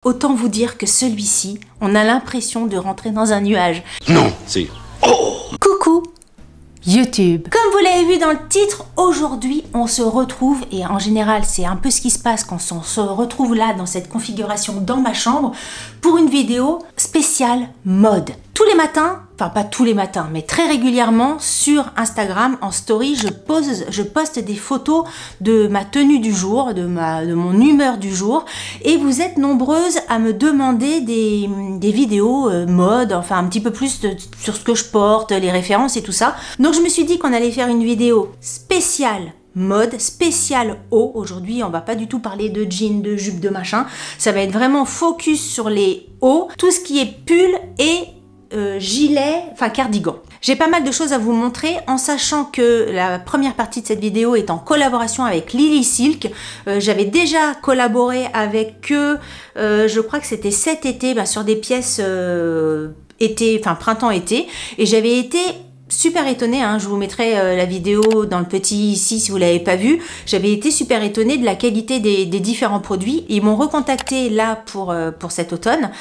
Autant vous dire que celui-ci, on a l'impression de rentrer dans un nuage. Non, c'est... Oh! Coucou YouTube. Comme vous l'avez vu dans le titre, aujourd'hui on se retrouve, et en général c'est un peu ce qui se passe quand on se retrouve là dans cette configuration dans ma chambre, pour une vidéo spéciale mode. Tous les matins, enfin pas tous les matins, mais très régulièrement sur Instagram, en story, je poste des photos de ma tenue du jour, de mon humeur du jour, et vous êtes nombreuses à me demander des vidéos mode, enfin un petit peu plus sur ce que je porte, les références et tout ça. Donc je me suis dit qu'on allait faire une vidéo spéciale mode, spécial haut. Aujourd'hui, on va pas du tout parler de jeans, de jupes, de machin. Ça va être vraiment focus sur les hauts, tout ce qui est pull et gilet, enfin cardigan. J'ai pas mal de choses à vous montrer en sachant que la première partie de cette vidéo est en collaboration avec Lily Silk. J'avais déjà collaboré avec eux, je crois que c'était cet été, sur des pièces été, enfin printemps-été, et j'avais été super étonnée, je vous mettrai la vidéo dans le petit ici si vous l'avez pas vu. J'avais été super étonnée de la qualité des différents produits. Ils m'ont recontacté là pour cet automne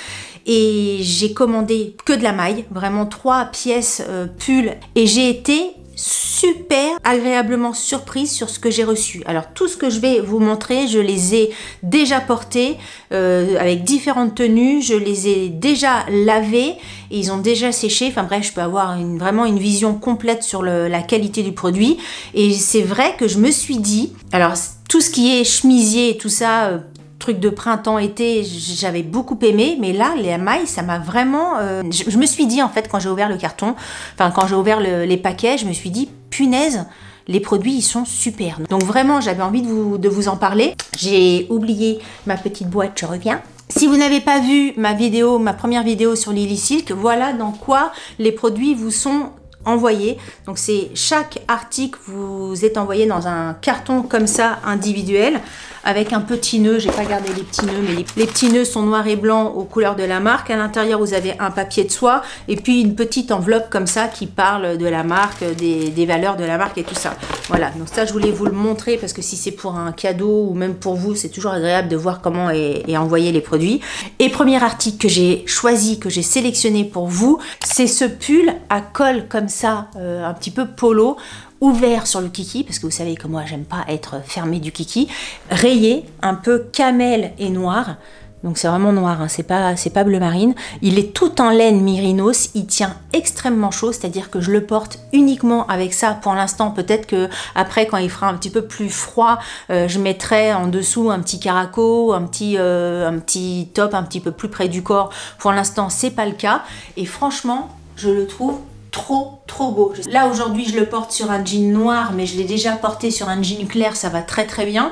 et j'ai commandé que de la maille, vraiment 3 pièces pull, et j'ai été super agréablement surprise sur ce que j'ai reçu. Alors tout ce que je vais vous montrer, je les ai déjà portés avec différentes tenues, je les ai déjà lavés et ils ont déjà séché. Enfin bref, je peux avoir vraiment une vision complète sur la qualité du produit. Et c'est vrai que je me suis dit, alors tout ce qui est chemisier et tout ça, truc de printemps-été, j'avais beaucoup aimé, mais là, les mailles, ça m'a vraiment... je me suis dit, en fait, quand j'ai ouvert le carton, enfin, quand j'ai ouvert les paquets, je me suis dit, punaise, les produits, ils sont super. Donc vraiment, j'avais envie de vous en parler. J'ai oublié ma petite boîte, je reviens. Si vous n'avez pas vu ma première vidéo sur Lily Silk, voilà dans quoi les produits vous sont envoyé. Donc c'est chaque article vous est envoyé dans un carton comme ça individuel avec un petit nœud. J'ai pas gardé les petits nœuds, mais les petits nœuds sont noirs et blancs aux couleurs de la marque. À l'intérieur vous avez un papier de soie et puis une petite enveloppe comme ça qui parle de la marque, des valeurs de la marque et tout ça. Voilà, donc ça je voulais vous le montrer parce que si c'est pour un cadeau ou même pour vous, c'est toujours agréable de voir comment est envoyé les produits. Et premier article que j'ai choisi, que j'ai sélectionné pour vous, c'est ce pull à col comme ça, un petit peu polo, ouvert sur le kiki, parce que vous savez que moi j'aime pas être fermé du kiki, rayé, un peu camel et noir. Donc c'est vraiment noir, c'est pas bleu marine. Il est tout en laine mérinos, il tient extrêmement chaud, c'est-à-dire que je le porte uniquement avec ça pour l'instant. Peut-être que après, quand il fera un petit peu plus froid, je mettrai en dessous un petit caraco, un petit top un petit peu plus près du corps. Pour l'instant, c'est pas le cas. Et franchement, je le trouve trop beau. Là aujourd'hui je le porte sur un jean noir, mais je l'ai déjà porté sur un jean clair, ça va très bien.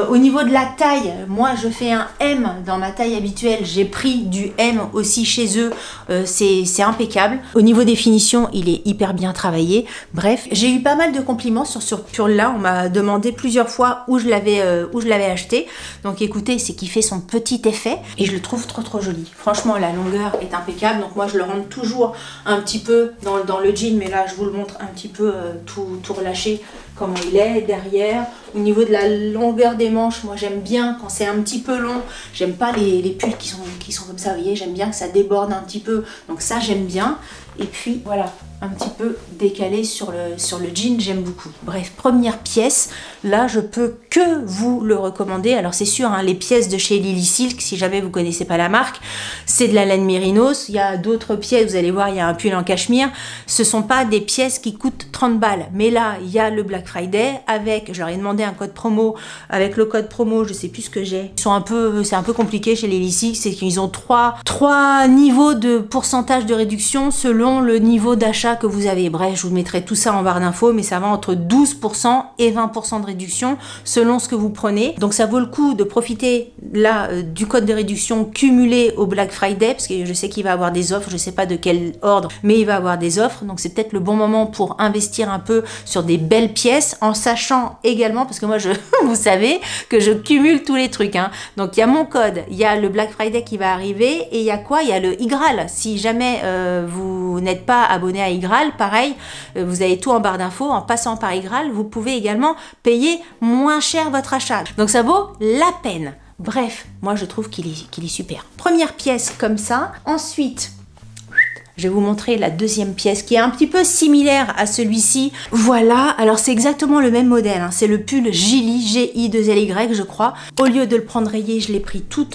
Au niveau de la taille, moi je fais un M dans ma taille habituelle, j'ai pris du M aussi chez eux, c'est impeccable. Au niveau des finitions, il est hyper bien travaillé. Bref, j'ai eu pas mal de compliments sur ce pull là, on m'a demandé plusieurs fois où je l'avais acheté. Donc écoutez, c'est qu'il fait son petit effet et je le trouve trop joli. Franchement, la longueur est impeccable, donc moi je le rentre toujours un petit peu dans le jean, mais là je vous le montre un petit peu tout relâché comment il est derrière. Au niveau de la longueur des manches, moi j'aime bien quand c'est un petit peu long. J'aime pas les pulls qui sont comme ça, vous voyez, j'aime bien que ça déborde un petit peu, donc ça j'aime bien. Et puis voilà, un petit peu décalé sur le jean, j'aime beaucoup. Bref, première pièce, là je peux que vous le recommander. Alors c'est sûr, les pièces de chez Lily Silk, si jamais vous connaissez pas la marque, c'est de la laine mérinos. Il y a d'autres pièces, vous allez voir, il y a un pull en cachemire. Ce sont pas des pièces qui coûtent 30 balles, mais là il y a le Black Friday avec, je leur ai demandé un code promo, avec le code promo, je sais plus ce que j'ai. C'est un peu compliqué chez Lily Silk, c'est qu'ils ont trois niveaux de pourcentage de réduction selon le niveau d'achat que vous avez. Bref, je vous mettrai tout ça en barre d'infos, mais ça va entre 12% et 20% de réduction selon ce que vous prenez. Donc ça vaut le coup de profiter là du code de réduction cumulé au Black Friday, parce que je sais qu'il va avoir des offres, je sais pas de quel ordre, mais il va avoir des offres. Donc c'est peut-être le bon moment pour investir un peu sur des belles pièces, en sachant également, parce que moi vous savez que je cumule tous les trucs, Donc il y a mon code, il y a le Black Friday qui va arriver, et il y a quoi? Il y a le iGraal. Si jamais vous n'êtes pas abonné à iGraal, pareil, vous avez tout en barre d'infos. En passant par iGraal, vous pouvez également payer moins cher votre achat. Donc ça vaut la peine. Bref, moi je trouve qu'il est super. Première pièce comme ça. Ensuite, je vais vous montrer la deuxième pièce qui est un petit peu similaire à celui-ci. Voilà, alors c'est exactement le même modèle, hein. C'est le pull Gilly, G-I-2-L-Y je crois. Au lieu de le prendre rayé, je l'ai pris tout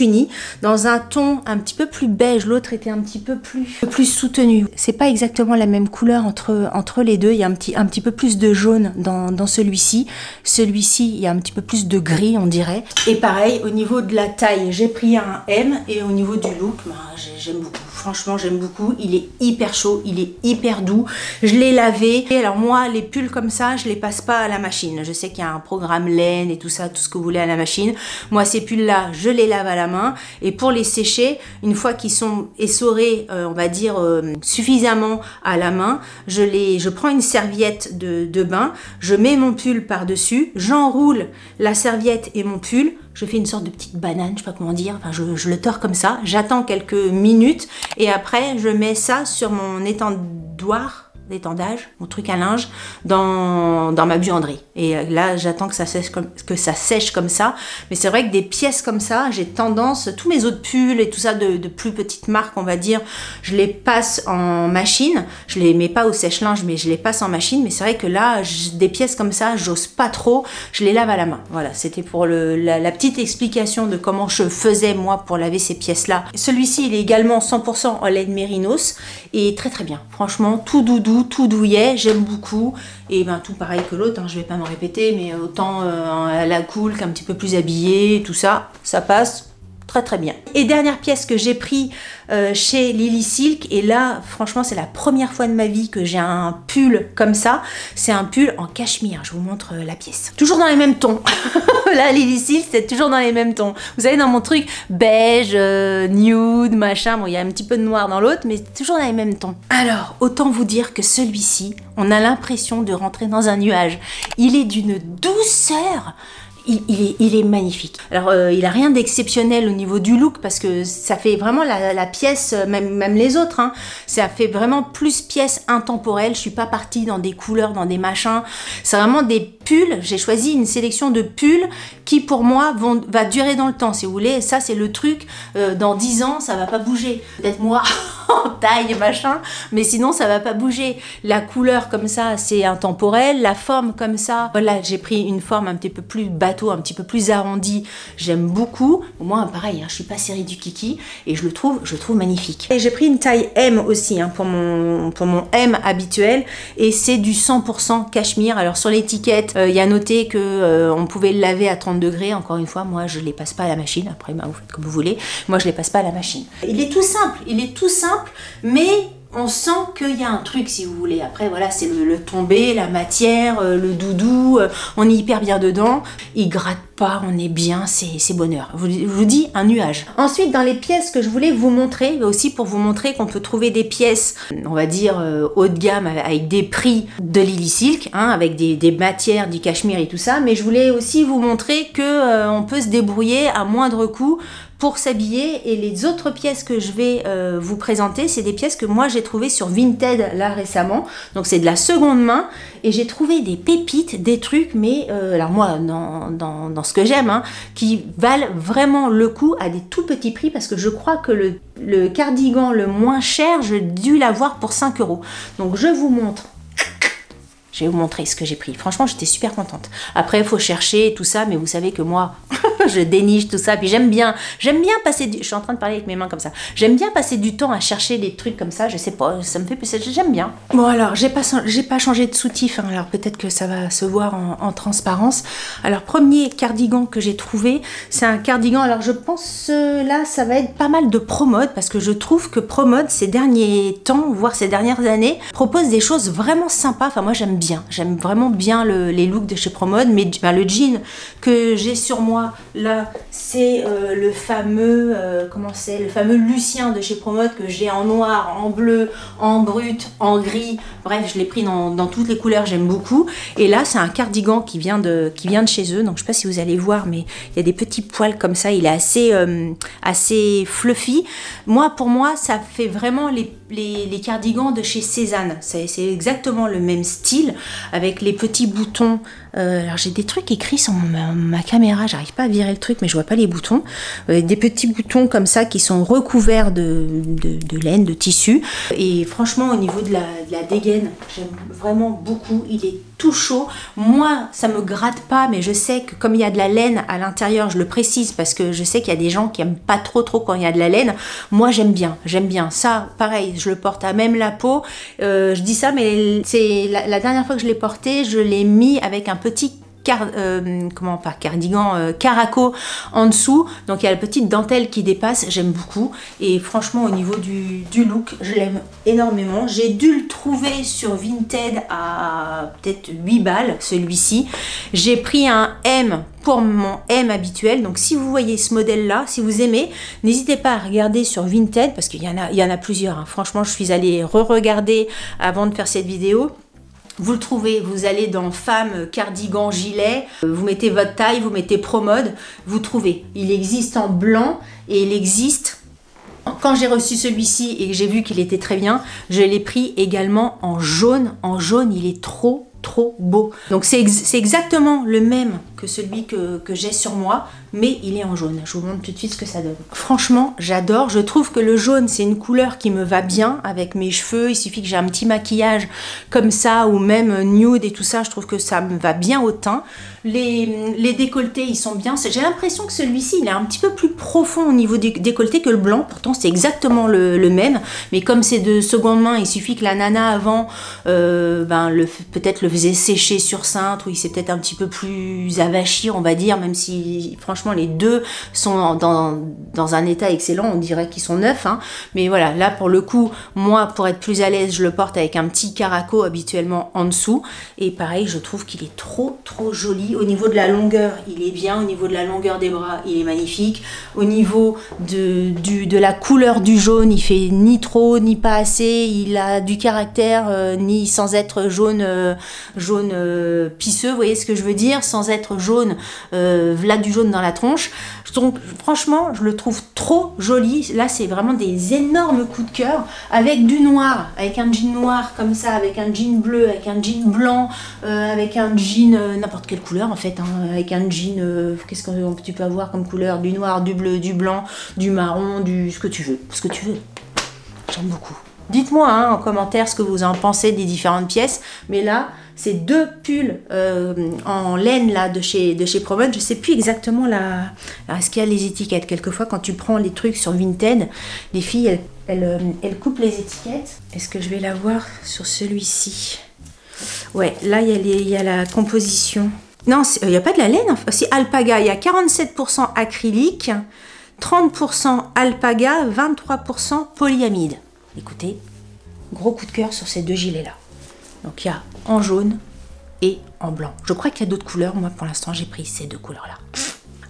uni, dans un ton un petit peu plus beige. L'autre était un petit peu plus soutenu. C'est pas exactement la même couleur entre les deux. Il y a un petit peu plus de jaune dans celui-ci. Celui-ci, il y a un petit peu plus de gris, on dirait. Et pareil, au niveau de la taille, j'ai pris un M. Et au niveau du look, ben, j'aime beaucoup. Franchement, j'aime beaucoup. Il est hyper chaud, il est hyper doux. Je l'ai lavé. Et alors moi, les pulls comme ça, je les passe pas à la machine. Je sais qu'il y a un programme laine et tout ça, tout ce que vous voulez à la machine. Moi, ces pulls-là, je les lave à la main. Et pour les sécher, une fois qu'ils sont essorés, on va dire suffisamment à la main, je prends une serviette de bain, je mets mon pull par-dessus, j'enroule la serviette et mon pull. Je fais une sorte de petite banane, je sais pas comment dire, enfin je le tords comme ça, j'attends quelques minutes et après je mets ça sur mon d'étendage, mon truc à linge, dans ma buanderie. Et là, j'attends que ça sèche comme ça. Mais c'est vrai que des pièces comme ça, j'ai tendance, tous mes autres pulls et tout ça de plus petites marques, on va dire, je les passe en machine. Je les mets pas au sèche-linge, mais je les passe en machine. Mais c'est vrai que là, des pièces comme ça, j'ose pas trop. Je les lave à la main. Voilà, c'était pour la petite explication de comment je faisais, moi, pour laver ces pièces-là. Celui-ci, il est également 100% en laine mérinos et très très bien. Franchement, tout doudou, tout douillet, j'aime beaucoup. Et ben tout pareil que l'autre, hein, je vais pas me répéter, mais autant à la cool qu'un petit peu plus habillé, tout ça, ça passe très très bien. Et dernière pièce que j'ai pris chez Lily Silk, et là franchement c'est la première fois de ma vie que j'ai un pull comme ça. C'est un pull en cachemire, je vous montre la pièce. Toujours dans les mêmes tons. Là Lily Silk c'est toujours dans les mêmes tons. Vous savez, dans mon truc beige, nude, machin, bon il y a un petit peu de noir dans l'autre, mais toujours dans les mêmes tons. Alors autant vous dire que celui-ci, on a l'impression de rentrer dans un nuage. Il est d'une douceur. Il est magnifique. Alors, il a rien d'exceptionnel au niveau du look parce que ça fait vraiment la pièce, même les autres, hein, ça fait vraiment plus pièce intemporelle. Je suis pas partie dans des couleurs, dans des machins. C'est vraiment des pulls. J'ai choisi une sélection de pulls qui, pour moi, va durer dans le temps, si vous voulez. Et ça, c'est le truc. Dans 10 ans, ça va pas bouger. Peut-être moi en taille, machin, mais sinon, ça va pas bouger. La couleur comme ça, c'est intemporel. La forme comme ça, voilà, j'ai pris une forme un petit peu plus bateau, un petit peu plus arrondi, j'aime beaucoup. Moi pareil, hein, je suis pas série du kiki et je le trouve magnifique. Et j'ai pris une taille M aussi, hein, pour mon M habituel, et c'est du 100% cachemire. Alors sur l'étiquette, il y a noté que on pouvait le laver à 30 degrés. Encore une fois, moi je les passe pas à la machine. Après bah, vous faites comme vous voulez, moi je les passe pas à la machine. Il est tout simple, mais on sent qu'il y a un truc, si vous voulez. Après, voilà, c'est le tombé, la matière, le doudou, on est hyper bien dedans. Il gratte pas, on est bien, c'est bonheur. Je vous dis, un nuage. Ensuite, dans les pièces que je voulais vous montrer, mais aussi pour vous montrer qu'on peut trouver des pièces, on va dire, haut de gamme, avec des prix de Lily Silk, hein, avec des matières, du cachemire et tout ça, mais je voulais aussi vous montrer que on peut se débrouiller à moindre coût pour s'habiller. Et les autres pièces que je vais vous présenter, c'est des pièces que moi j'ai trouvées sur Vinted là récemment. Donc c'est de la seconde main et j'ai trouvé des pépites, des trucs, mais alors moi dans ce que j'aime, hein, qui valent vraiment le coup à des tout petits prix, parce que je crois que le cardigan le moins cher, j'ai dû l'avoir pour 5 €. Donc je vous montre. Je vais vous montrer ce que j'ai pris. Franchement, j'étais super contente. Après, il faut chercher tout ça, mais vous savez que moi, je déniche tout ça. Puis j'aime bien passer je suis en train de parler avec mes mains comme ça. J'aime bien passer du temps à chercher des trucs comme ça. Je sais pas, ça me fait plaisir. J'aime bien. Bon alors, j'ai pas changé de soutif. Hein, alors peut-être que ça va se voir en transparence. Alors premier cardigan que j'ai trouvé, c'est un cardigan. Alors je pense là, ça va être pas mal de Promode, parce que je trouve que Promode ces derniers temps, voire ces dernières années, propose des choses vraiment sympas. Enfin moi j'aime vraiment bien les looks de chez Promode, mais ben, le jean que j'ai sur moi là, c'est le fameux le fameux Lucien de chez Promode, que j'ai en noir, en bleu, en brut, en gris. Bref, je l'ai pris dans toutes les couleurs, j'aime beaucoup. Et là, c'est un cardigan qui vient de chez eux. Donc je sais pas si vous allez voir, mais il y a des petits poils comme ça. Il est assez fluffy. Pour moi, ça fait vraiment les les cardigans de chez Cézanne. C'est exactement le même style, avec les petits boutons. Alors j'ai des trucs écrits sur ma caméra, j'arrive pas à virer le truc, mais je vois pas les boutons. Des petits boutons comme ça qui sont recouverts de laine, de tissu. Et franchement, au niveau de la dégaine, j'aime vraiment beaucoup. Il est tout chaud. Moi, ça me gratte pas, mais je sais que comme il y a de la laine à l'intérieur, je le précise parce que je sais qu'il y a des gens qui aiment pas trop quand il y a de la laine. Moi, j'aime bien. Ça, pareil, je le porte à même la peau. Je dis ça, mais c'est la dernière fois que je l'ai porté, je l'ai mis avec un petit cardigan, caraco en dessous, donc il y a la petite dentelle qui dépasse, j'aime beaucoup. Et franchement, au niveau du look, je l'aime énormément. J'ai dû le trouver sur Vinted à peut-être 8 balles, celui-ci. J'ai pris un M pour mon M habituel, donc si vous voyez ce modèle là, si vous aimez, n'hésitez pas à regarder sur Vinted parce qu'il y en a plusieurs, hein. Franchement, je suis allée re-regarder avant de faire cette vidéo. Vous le trouvez, vous allez dans femme, cardigan, gilet, vous mettez votre taille, vous mettez ProMode, vous trouvez. Il existe en blanc et il existe, quand j'ai reçu celui-ci et que j'ai vu qu'il était très bien, je l'ai pris également en jaune. En jaune, il est trop beau. Donc c'est exactement le même que celui que j'ai sur moi, mais il est en jaune. Je vous montre tout de suite ce que ça donne. Franchement, j'adore. Je trouve que le jaune, c'est une couleur qui me va bien avec mes cheveux. Il suffit que j'ai un petit maquillage comme ça, ou même nude et tout ça. Je trouve que ça me va bien au teint. Les décolletés, ils sont bien. J'ai l'impression que celui-ci, il est un petit peu plus profond au niveau du décolleté que le blanc. Pourtant, c'est exactement le même. Mais comme c'est de seconde main, il suffit que la nana avant, peut-être le faisait sécher sur cintre, ou il s'est peut-être un petit peu plus avachi, on va dire, même si franchement les deux sont dans un état excellent, on dirait qu'ils sont neufs, hein. Mais voilà, là pour le coup, moi pour être plus à l'aise, je le porte avec un petit caraco habituellement en dessous. Et pareil, je trouve qu'il est trop joli. Au niveau de la longueur, il est bien. Au niveau de la longueur des bras, il est magnifique. Au niveau de la couleur du jaune, il fait ni trop ni pas assez. Il a du caractère, ni sans être jaune pisseux, vous voyez ce que je veux dire, sans être jaune, là du jaune dans la tronche. Donc franchement, je le trouve trop joli. Là, c'est vraiment des énormes coups de cœur, avec du noir, avec un jean noir comme ça, avec un jean bleu, avec un jean blanc, avec un jean n'importe quelle couleur en fait, hein, avec un jean, qu'est-ce que tu peux avoir comme couleur, du noir, du bleu, du blanc, du marron, ce que tu veux, J'aime beaucoup. Dites-moi hein, en commentaire ce que vous en pensez des différentes pièces. Mais là, ces deux pulls en laine là de chez ProMode, je sais plus exactement est-ce qu'il y a les étiquettes. Quelquefois, quand tu prends les trucs sur Vinted, les filles, elles coupent les étiquettes. Est-ce que je vais la voir sur celui-ci? Ouais, là, il y a la composition. Non, il n'y a pas de la laine. Enfin, c'est alpaga. Il y a 47% acrylique, 30% alpaga, 23% polyamide. Écoutez, gros coup de cœur sur ces deux gilets-là. Donc il y a en jaune et en blanc. Je crois qu'il y a d'autres couleurs. Moi, pour l'instant, j'ai pris ces deux couleurs-là.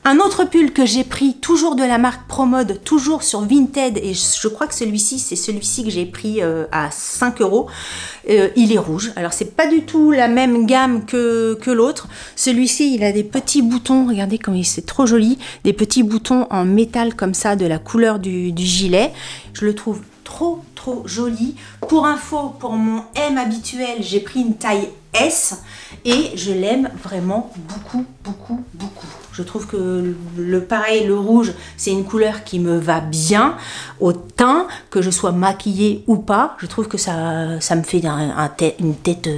Un autre pull que j'ai pris, toujours de la marque ProMode, toujours sur Vinted, et je crois que celui-ci, c'est celui-ci que j'ai pris à 5 €. Il est rouge. Alors, c'est pas du tout la même gamme que l'autre. Celui-ci, il a des petits boutons. Regardez comme c'est trop joli. Des petits boutons en métal comme ça, de la couleur du gilet. Je le trouve trop joli. Pour info, pour mon M habituel, j'ai pris une taille S et je l'aime vraiment beaucoup. Je trouve que le rouge, c'est une couleur qui me va bien au teint, que je sois maquillée ou pas. Je trouve que ça me fait une tête.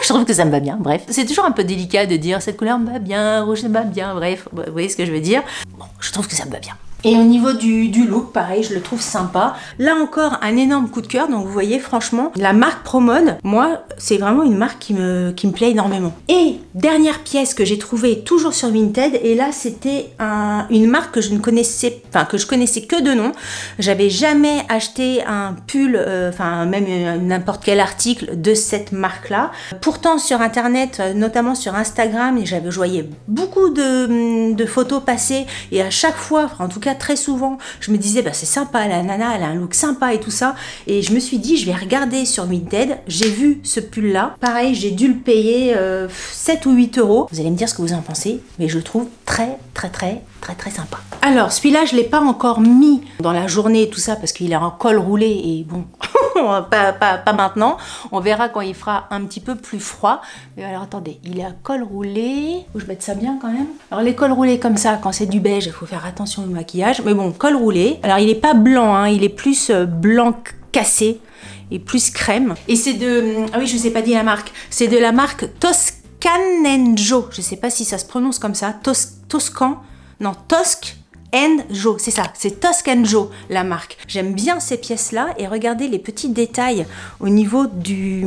Je trouve que ça me va bien, bref. C'est toujours un peu délicat de dire cette couleur me va bien, rouge me va bien, bref, vous voyez ce que je veux dire. Bon, je trouve que ça me va bien. Et au niveau du look, pareil, je le trouve sympa. Là encore, un énorme coup de cœur. Donc vous voyez, franchement, la marque ProMode, moi, c'est vraiment une marque qui me plaît énormément. Et dernière pièce que j'ai trouvée toujours sur Vinted, et là, c'était une marque que je connaissais que de nom. J'avais jamais acheté un pull, même n'importe quel article de cette marque-là. Pourtant, sur Internet, notamment sur Instagram, je voyais beaucoup de photos passer, et à chaque fois, en tout cas cas très souvent, je me disais, bah, c'est sympa, la nana, elle a un look sympa et tout ça. Et je me suis dit, je vais regarder sur Vinted. J'ai vu ce pull-là. Pareil, j'ai dû le payer 7 ou 8 euros. Vous allez me dire ce que vous en pensez, mais je le trouve très sympa. Alors, celui-là, je ne l'ai pas encore mis dans la journée et tout ça, parce qu'il est en col roulé et bon, pas maintenant. On verra quand il fera un petit peu plus froid. Mais alors, attendez, il est à col roulé. Faut que je mette ça bien quand même. Alors, les cols roulés comme ça, quand c'est du beige, il faut faire attention au maquillage. Mais bon, col roulé. Alors, il n'est pas blanc, hein, il est plus blanc cassé et plus crème. Et c'est de... Ah oui, je ne vous ai pas dit la marque. C'est de la marque Toscanenjo. Je ne sais pas si ça se prononce comme ça. Toscan. Non, Tosc & Jo, c'est ça, c'est Tosc & Jo la marque. J'aime bien ces pièces-là et regardez les petits détails au niveau du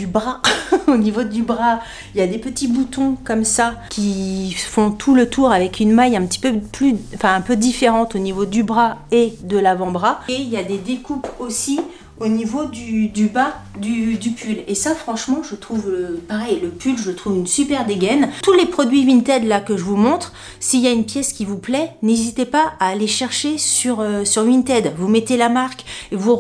bras. Au niveau du bras, il y a des petits boutons comme ça qui font tout le tour avec une maille un petit peu plus, enfin un peu différente au niveau du bras et de l'avant-bras. Et il y a des découpes aussi au niveau du bas du pull. Et ça, franchement, je trouve, pareil, le pull, je le trouve une super dégaine. Tous les produits Vinted là que je vous montre, s'il y a une pièce qui vous plaît, n'hésitez pas à aller chercher sur Vinted. Vous mettez la marque et vous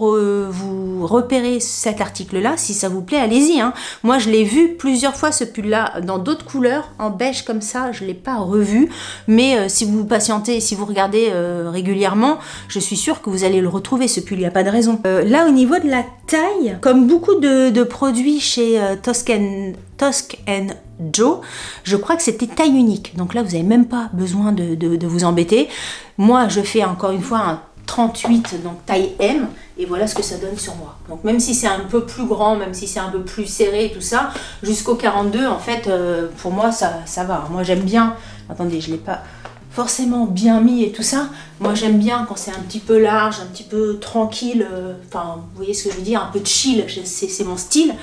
repérez cet article-là. Si ça vous plaît, allez-y. Hein. Moi, je l'ai vu plusieurs fois, ce pull-là, dans d'autres couleurs, en beige comme ça. Je ne l'ai pas revu. Mais si vous patientez, si vous regardez régulièrement, je suis sûre que vous allez le retrouver, ce pull. Il n'y a pas de raison. Là, au niveau de la taille, comme beaucoup de produits chez Tosc & Jo, je crois que c'était taille unique. Donc là, vous n'avez même pas besoin de vous embêter. Moi, je fais encore une fois un 38, donc taille M, et voilà ce que ça donne sur moi. Donc même si c'est un peu plus grand, même si c'est un peu plus serré et tout ça, jusqu'au 42, en fait, pour moi, ça va. Moi, j'aime bien... Attendez, je ne l'ai pas forcément bien mis et tout ça. Moi, j'aime bien quand c'est un petit peu large, un petit peu tranquille. Enfin, vous voyez ce que je veux dire, un peu de chill, c'est mon style.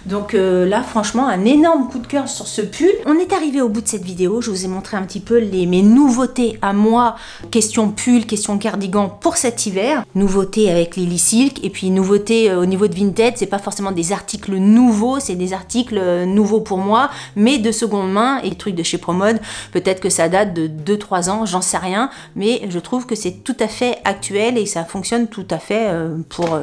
Donc là, franchement, un énorme coup de cœur sur ce pull. On est arrivé au bout de cette vidéo. Je vous ai montré un petit peu mes nouveautés à moi. Question pull, question cardigan pour cet hiver. Nouveautés avec Lily Silk. Et puis nouveautés au niveau de Vinted. C'est pas forcément des articles nouveaux, c'est des articles nouveaux pour moi, mais de seconde main. Et trucs de chez Promode, peut-être que ça date de 2-3 ans, j'en sais rien. Mais je trouve que c'est tout à fait actuel et ça fonctionne tout à fait pour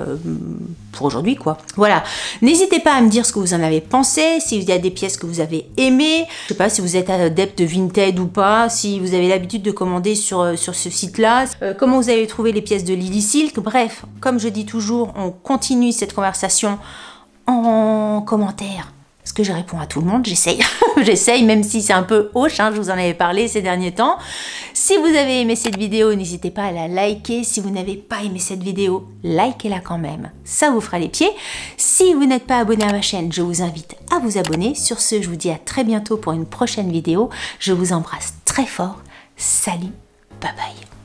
aujourd'hui, quoi. Voilà. N'hésitez pas à me dire ce que vous en avez pensé, s'il y a des pièces que vous avez aimées. Je sais pas si vous êtes adepte de Vinted ou pas, si vous avez l'habitude de commander sur ce site-là, comment vous avez trouvé les pièces de Lily Silk. Bref, comme je dis toujours, on continue cette conversation en commentaire. Parce que je réponds à tout le monde, j'essaye. J'essaye, même si c'est un peu hoche, hein, je vous en avais parlé ces derniers temps. Si vous avez aimé cette vidéo, n'hésitez pas à la liker. Si vous n'avez pas aimé cette vidéo, likez-la quand même. Ça vous fera les pieds. Si vous n'êtes pas abonné à ma chaîne, je vous invite à vous abonner. Sur ce, je vous dis à très bientôt pour une prochaine vidéo. Je vous embrasse très fort. Salut, bye bye.